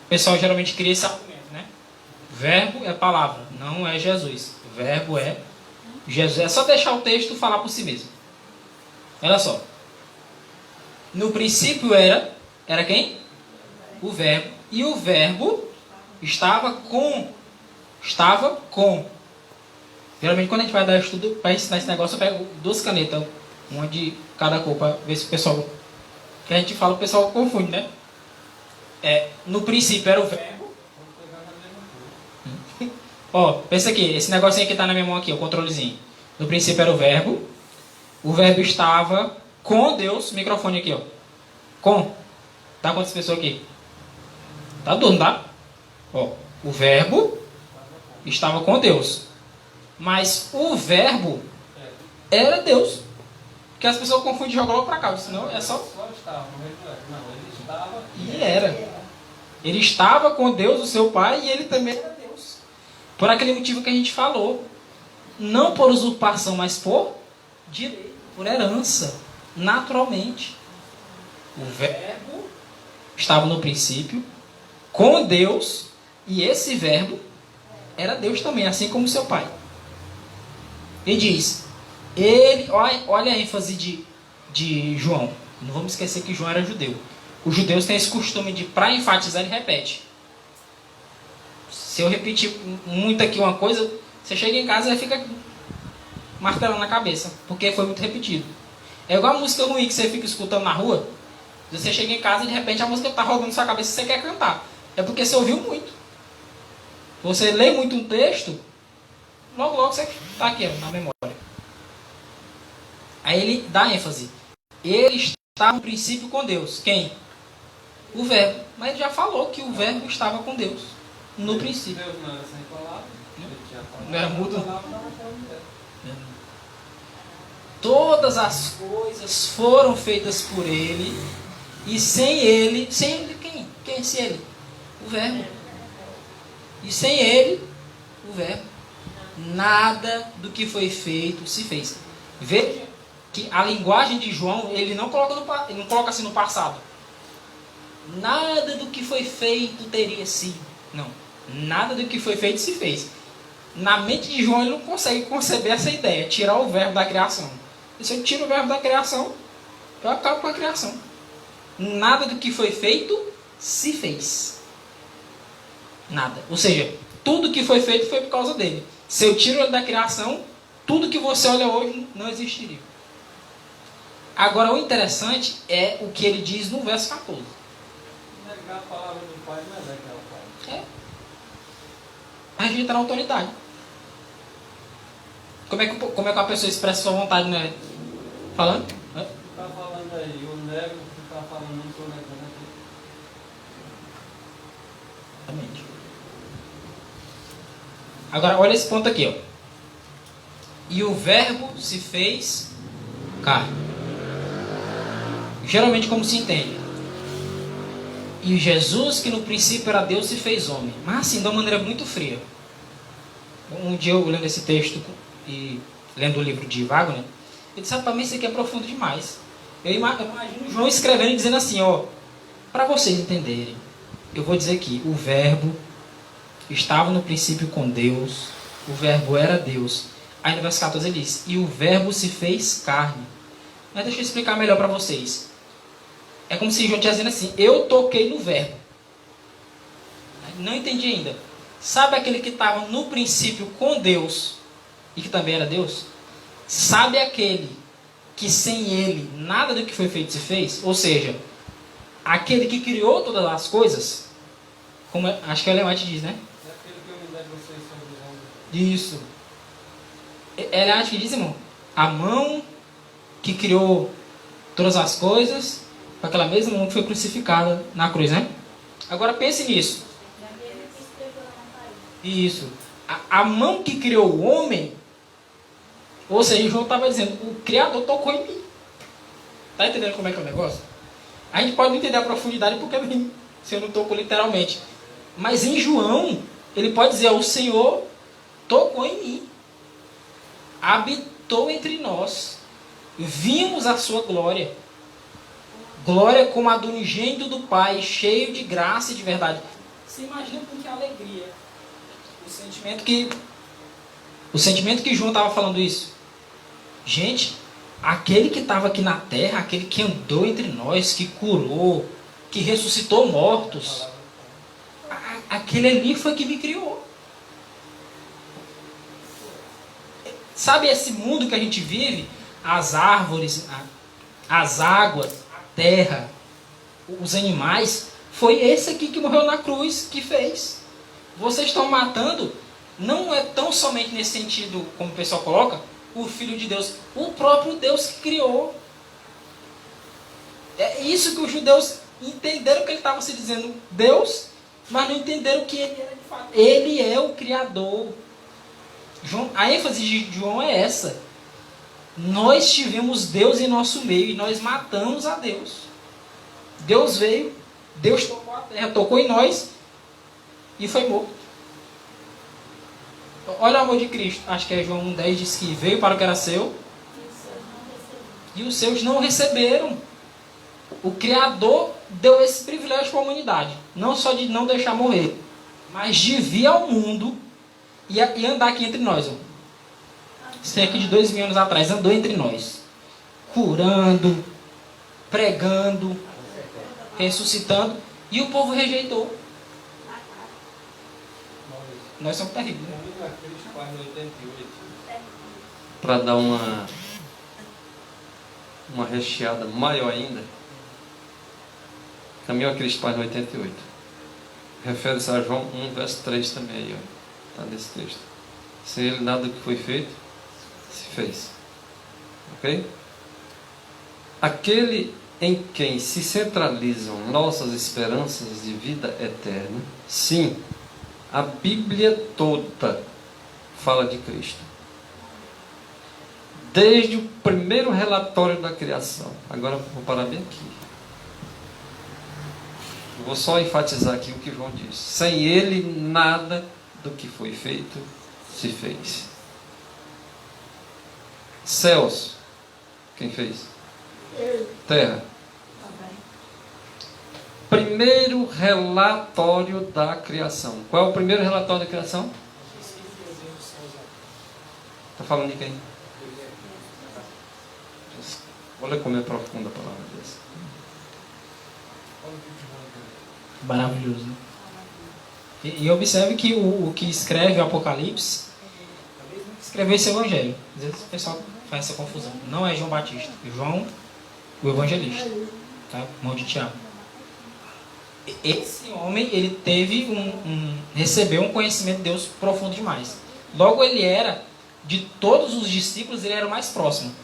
Speaker 1: O pessoal geralmente cria esse argumento, né? Verbo é palavra, não é Jesus. Verbo é Jesus. É só deixar o texto falar por si mesmo. Olha só. No princípio era quem? O verbo. E o verbo estava com. Geralmente quando a gente vai dar estudo para ensinar esse negócio, eu pego 2 canetas, uma de cada cor, para ver se o pessoal... Que a gente fala, o pessoal confunde, né? No princípio era o verbo. Ó, pensa aqui, esse negocinho que está na minha mão aqui, o controlezinho. No princípio era o verbo estava com Deus. Microfone aqui, ó. Tá quantas pessoas aqui? Tá tudo, tá? Ó, o verbo estava com Deus. Mas o verbo era Deus. Porque as pessoas confundem e jogam logo para cá. Senão é só... E era. Ele estava com Deus, o seu Pai, e ele também era Deus. Por aquele motivo que a gente falou. Não por usurpação, mas por direito, por herança, naturalmente. O verbo estava no princípio, com Deus, e esse verbo era Deus também, assim como seu Pai. Ele diz, olha a ênfase de João. Não vamos esquecer que João era judeu. Os judeus têm esse costume de, para enfatizar, ele repete. Se eu repetir muito aqui uma coisa, você chega em casa e fica martelando na cabeça, porque foi muito repetido. É igual a música ruim que você fica escutando na rua. Você chega em casa e de repente a música está rodando na sua cabeça e você quer cantar. É porque você ouviu muito. Você lê muito um texto, logo você está aqui, ó, na memória. Aí ele dá ênfase. Ele estava no princípio com Deus. Quem? O Verbo. Mas ele já falou que o Verbo estava com Deus no princípio.
Speaker 2: Deus não era sem palavras.
Speaker 1: Não era mudo? Todas as coisas foram feitas por ele, e sem ele quem? Quem é esse ele? O Verbo. E sem ele, o Verbo, nada do que foi feito se fez. Veja que a linguagem de João, ele não coloca assim no passado. Nada do que foi feito teria sido. Não. Nada do que foi feito se fez. Na mente de João, ele não consegue conceber essa ideia, tirar o verbo da criação. E se eu tiro o verbo da criação, eu acabo com a criação. Nada do que foi feito se fez. Nada. Ou seja, tudo que foi feito foi por causa dele. Se eu tiro ele da criação, tudo que você olha hoje não existiria. Agora, o interessante é o que ele diz no verso 14.
Speaker 2: Negar a palavra do Pai não é negar o Pai.
Speaker 1: A gente está na autoridade. Como é que a pessoa expressa sua vontade, né? Falando?
Speaker 2: Está falando aí, eu nego o que está falando, não estou negando aqui.
Speaker 1: Exatamente. Agora, olha esse ponto aqui, ó. E o verbo se fez carne. Geralmente como se entende. E Jesus, que no princípio era Deus, se fez homem. Mas assim, de uma maneira muito fria. Um dia eu lendo esse texto e lendo o livro de Wagner, eu disse, para mim isso aqui é profundo demais. Eu imagino João escrevendo e dizendo assim, ó, para vocês entenderem, eu vou dizer que o verbo estava no princípio com Deus, o verbo era Deus. Aí no verso 14 ele diz, e o verbo se fez carne. Mas deixa eu explicar melhor para vocês. É como se João estivesse dizendo assim, eu toquei no verbo. Não entendi ainda. Sabe aquele que estava no princípio com Deus e que também era Deus? Sabe aquele que sem ele nada do que foi feito se fez? Ou seja, aquele que criou todas as coisas, como acho que Ellen White diz, né?
Speaker 2: É aquele que eu me lembro vocês sobre o
Speaker 1: Isso. Ellen White diz, irmão, a mão que criou todas as coisas, foi aquela mesma mão que foi crucificada na cruz, né? Agora pense nisso. Isso. A mão que criou o homem, ou seja, João estava dizendo, o Criador tocou em mim. Está entendendo como é que é o negócio? A gente pode não entender a profundidade porque se eu não toco literalmente. Mas em João, ele pode dizer, o Senhor tocou em mim. Habitou entre nós. Vimos a sua glória. Glória como a do unigênito do Pai, cheio de graça e de verdade. Você imagina com que alegria. O sentimento que João estava falando isso. Gente, aquele que estava aqui na terra, aquele que andou entre nós, que curou, que ressuscitou mortos, aquele ali foi que me criou. Sabe esse mundo que a gente vive? As árvores, as águas, a terra, os animais, foi esse aqui que morreu na cruz que fez. Vocês estão matando, não é tão somente nesse sentido, como o pessoal coloca, o Filho de Deus, o próprio Deus que criou. É isso que os judeus entenderam que ele estava se dizendo Deus, mas não entenderam que ele era de fato. Ele é o Criador. A ênfase de João é essa. Nós tivemos Deus em nosso meio e nós matamos a Deus. Deus veio, Deus tocou a terra, tocou em nós e foi morto. Olha o amor de Cristo. Acho que é João 1,10 diz que veio para o que era seu e os seus não receberam. O Criador deu esse privilégio para a humanidade. Não só de não deixar morrer, mas de vir ao mundo e andar aqui entre nós. Cerca de 2000 anos atrás, andou entre nós. Curando, pregando, ressuscitando. E o povo rejeitou. Nós somos terríveis. Né?
Speaker 2: Para dar uma recheada maior ainda, Caminho a Cristo Pai no 88. Refere-se a João 1, verso 3 também aí, ó. Está nesse texto. Sem ele nada do que foi feito se fez. Ok? Aquele em quem se centralizam nossas esperanças de vida eterna, sim, a Bíblia toda fala de Cristo. Desde o primeiro relatório da criação. Agora vou parar bem aqui. Vou só enfatizar aqui o que João disse. Sem ele, nada do que foi feito se fez. Céus, quem fez? Terra. Primeiro relatório da criação. Qual é o primeiro relatório da criação? Está falando de quem? Olha como é profunda a palavra de Deus.
Speaker 1: Maravilhoso, né? E observe que o que escreve o Apocalipse escreveu esse evangelho. Às vezes o pessoal faz essa confusão. Não é João Batista, é João, o evangelista, tá? Irmão de Tiago. Esse homem, ele teve recebeu um conhecimento de Deus profundo demais. Logo, ele era, de todos os discípulos, ele era o mais próximo.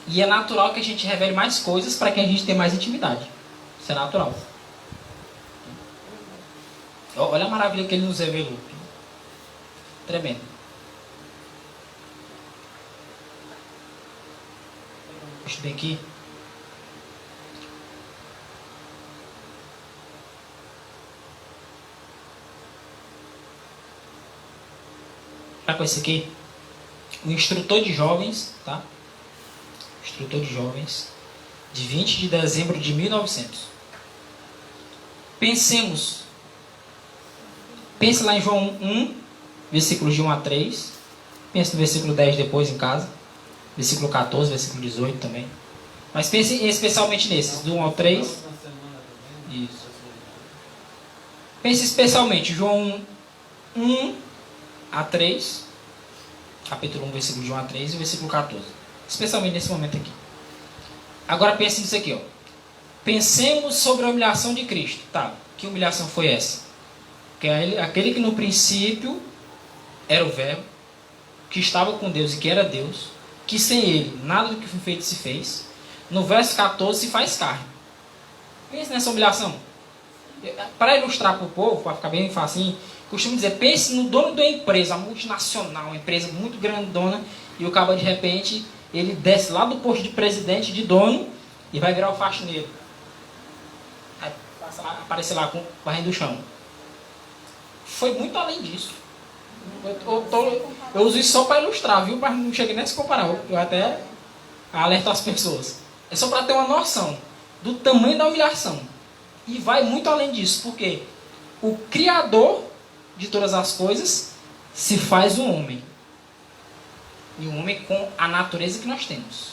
Speaker 1: E é natural que a gente revele mais coisas para que a gente tenha mais intimidade. Isso é natural. Olha a maravilha que ele nos revelou. Tremendo. Deixa eu ver aqui. Tá com esse aqui? O instrutor de jovens, tá? Instrutor de jovens, de 20 de dezembro de 1900. Pense lá em João 1, versículos de 1 a 3. Pense no versículo 10 depois em casa. Versículo 14, versículo 18 também. Mas pense especialmente nesses, do 1 ao 3. Isso. Pense especialmente João 1 a 3. Capítulo 1, versículo de 1 a 3 e o versículo 14. Especialmente nesse momento aqui. Agora pense nisso aqui, ó. Pensemos sobre a humilhação de Cristo. Tá, que humilhação foi essa? Que aquele que no princípio era o Verbo, que estava com Deus e que era Deus, que sem ele nada do que foi feito se fez. No verso 14 se faz carne. Pense nessa humilhação. Para ilustrar para o povo, para ficar bem facinho, costumo dizer, pense no dono da empresa, uma multinacional, uma empresa muito grandona, e o cara de repente, ele desce lá do posto de presidente, de dono, e vai virar o faxineiro. Aí aparece lá varrendo o chão. Foi muito além disso. Eu uso isso só para ilustrar, viu? Mas não cheguei nem a se comparar. Eu até alerto as pessoas. É só para ter uma noção do tamanho da humilhação. E vai muito além disso, porque o Criador de todas as coisas se faz um homem. E um homem com a natureza que nós temos.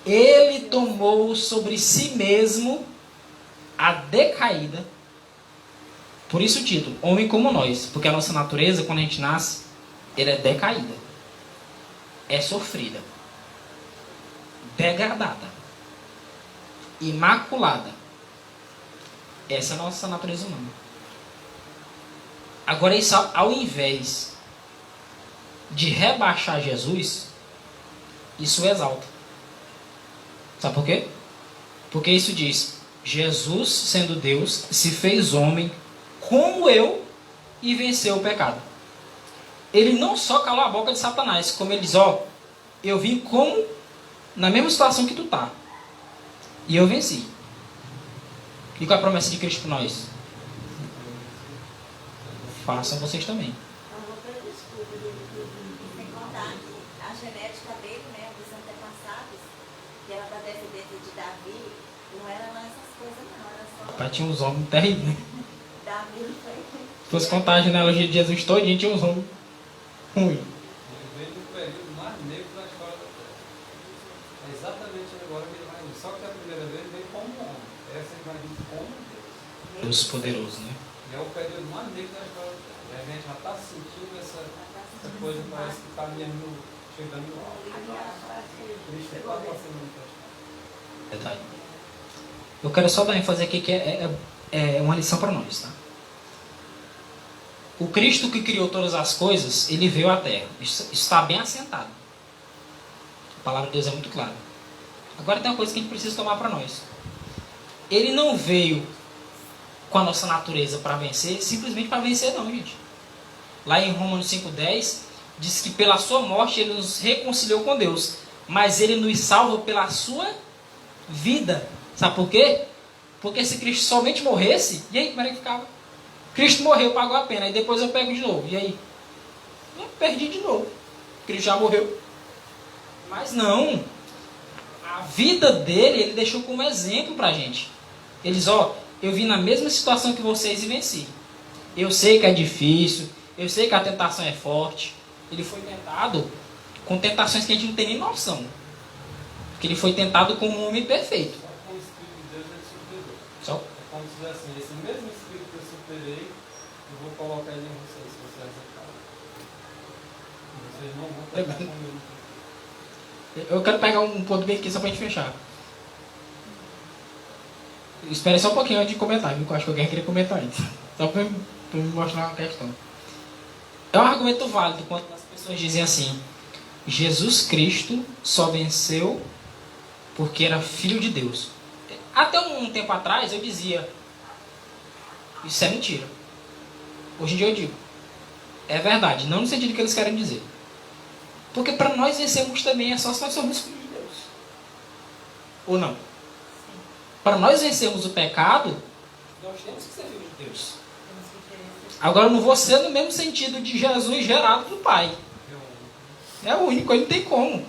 Speaker 1: Ele tomou sobre si mesmo a decaída. Por isso o título, homem como nós. Porque a nossa natureza, quando a gente nasce, ela é decaída. É sofrida. Degradada. Imaculada. Essa é a nossa natureza humana. Agora, isso, ao invés de rebaixar Jesus, isso exalta. Sabe por quê? Porque isso diz, Jesus, sendo Deus, se fez homem como eu e venceu o pecado. Ele não só calou a boca de Satanás, como ele diz, ó, eu vim como na mesma situação que tu tá. E eu venci. E qual é a promessa de Cristo para nós? Façam vocês também.
Speaker 3: Sem contar a genética dele, né, dos antepassados, que era da descendência de Davi, não era lá essas coisas não, era só...
Speaker 1: O pai tinha uns homens terríveis.
Speaker 3: Davi não foi...
Speaker 1: Se fosse contar a genealogia de Jesus todo, a gente tinha uns homens ruins.
Speaker 2: Ele veio do período mais negro da história da Terra. É exatamente agora que ele vai vir. Só que a primeira vez ele veio como homem. Essa ele vai vir como Deus.
Speaker 1: Deus poderoso, né?
Speaker 2: E é o período mais negro da história da Terra. E a gente já está sentindo essa coisa, parece que está mesmo chegando no alto. Cristo está passando no teste.
Speaker 1: Detalhe. Eu quero só dar ênfase aqui que é uma lição para nós, tá? O Cristo que criou todas as coisas, ele veio à Terra. Isso está bem assentado. palavra de Deus é muito clara. Agora tem uma coisa que a gente precisa tomar para nós. Ele não veio com a nossa natureza para vencer, simplesmente para vencer não, gente. Lá em Romanos 5,10, diz que pela sua morte ele nos reconciliou com Deus, mas ele nos salva pela sua vida. Sabe por quê? Porque se Cristo somente morresse, e aí como era que ficava? Cristo morreu, pagou a pena, e depois eu pego de novo, e aí? Eu perdi de novo. Cristo já morreu. Mas não. A vida dele, ele deixou como exemplo pra gente. Ele diz, eu vim na mesma situação que vocês e venci. Eu sei que é difícil, eu sei que a tentação é forte. Ele foi tentado com tentações que a gente não tem nem noção. Porque ele foi tentado como um homem perfeito.
Speaker 2: Com o Espírito de Deus ele superou.
Speaker 1: Só?
Speaker 2: É como se diz assim, esse mesmo Espírito que eu superei, eu vou colocar ele em vocês, se você aceitar. Vocês não vão pegar comigo.
Speaker 1: Eu quero pegar um ponto bem aqui só pra gente fechar. Espere só um pouquinho antes de comentar, viu? Que eu acho que alguém queria comentar antes. Só pra me mostrar uma questão. É um argumento válido quando as pessoas dizem assim: Jesus Cristo só venceu porque era filho de Deus. Até um tempo atrás eu dizia, isso é mentira. Hoje em dia eu digo, é verdade, não no sentido que eles querem dizer. Porque para nós vencermos também é só se nós somos filhos de Deus. Ou não? Para nós vencermos o pecado, nós temos que ser filhos de Deus. Agora eu não vou ser no mesmo sentido de Jesus gerado do Pai. É o único, ele não tem como.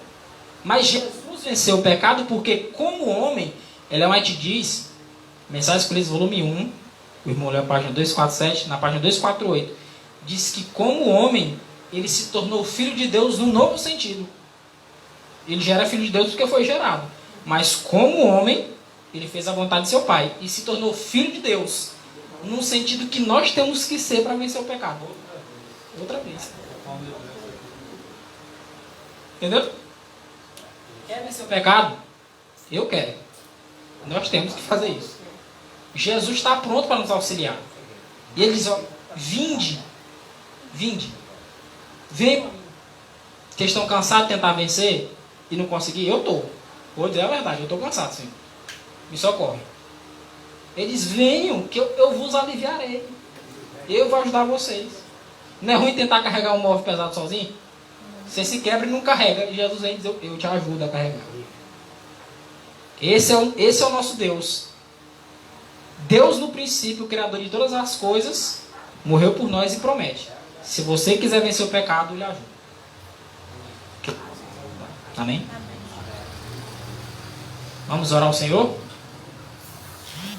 Speaker 1: Mas Jesus venceu o pecado porque, como homem, Ellen White diz, Mensagens Escolhidas, volume 1, o irmão leu a página 247, na página 248, diz que, como homem, ele se tornou filho de Deus num novo sentido. Ele já era filho de Deus porque foi gerado. Mas, como homem, ele fez a vontade de seu Pai e se tornou filho de Deus, num sentido que nós temos que ser para vencer o pecado. Outra vez. Entendeu? Quer vencer o pecado? Eu quero. Nós temos que fazer isso. Jesus está pronto para nos auxiliar. E ele diz, vinde. Vem. Que estão cansados de tentar vencer e não conseguir? Eu estou. Vou dizer a verdade, eu estou cansado, sim. Me socorre. Eles venham, que eu vos aliviarei. Eu vou ajudar vocês. Não é ruim tentar carregar um móvel pesado sozinho? Você se quebra e não carrega. E Jesus vem dizer, eu te ajudo a carregar. Esse é o nosso Deus. Deus, no princípio, o Criador de todas as coisas, morreu por nós e promete. Se você quiser vencer o pecado, Ele ajuda. Amém? Vamos orar ao Senhor?